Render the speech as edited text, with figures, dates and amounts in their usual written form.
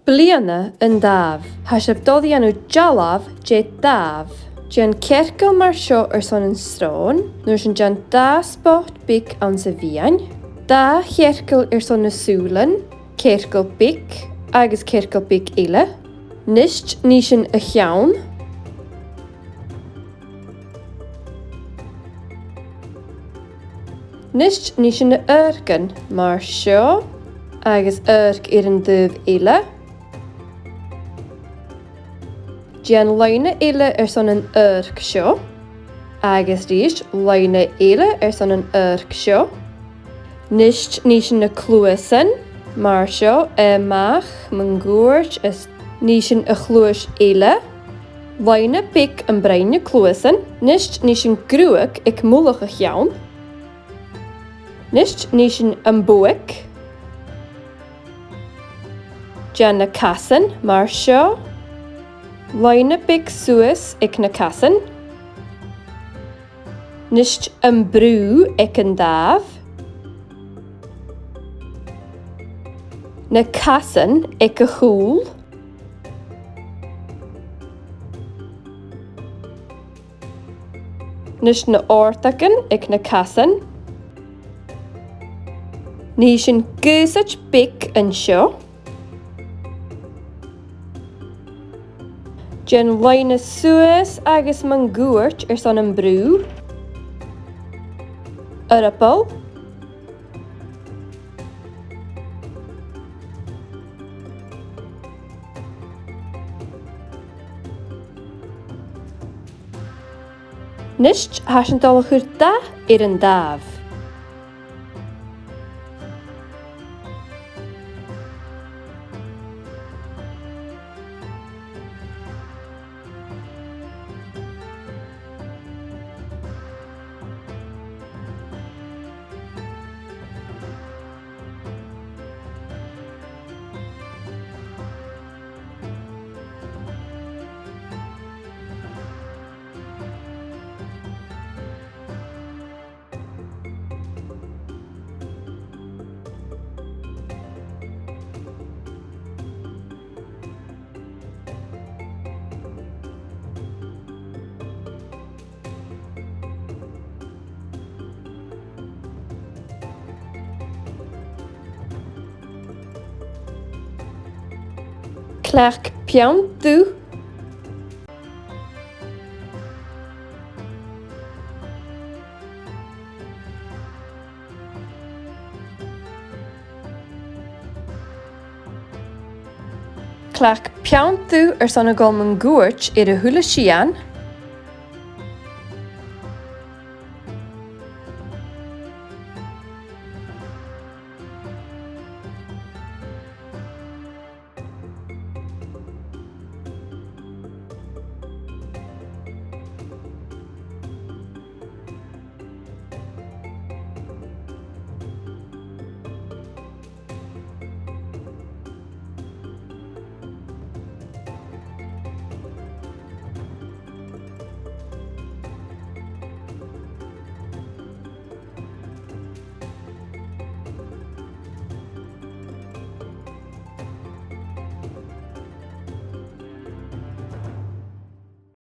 Bhliadn Damh. Hasib doddi enw jalaf je Damh. Jan cercail mar seo son yn strôn, nŵr sy'n jan da spot big an sa fian. Da cercail son y sŵlen, cercail big, agus cercail big ile. Nisht nishin y llawn. Nisht nishin y yrgan mar seo, agus yrg yn ddyf ile. Jan leine ile son yn yrg seo, agus rís leine ile son yn yrg seo. Nisht nishin y clwysen mar seo mach mangwrt is nishin y clwys ile. Leine big yn breine clwysen. Nisht nishin grwig ik mwlwch y llawn. Nisht nishin yn bwyg. Jan y casen mar seo. Leine big suas ik na casen. Nisht yn brw ik yn Damh. Na casen ik y chŵl. Nisht na ortaken ik na casen. Nishin gysach big yn seo. Jan leine suas agus mangwrt son yn brw. Yrapel. Nisht hasyn dolwch da yn Damh. Clark piantu. Clark piantu son y gol mangwrt y hwla sian.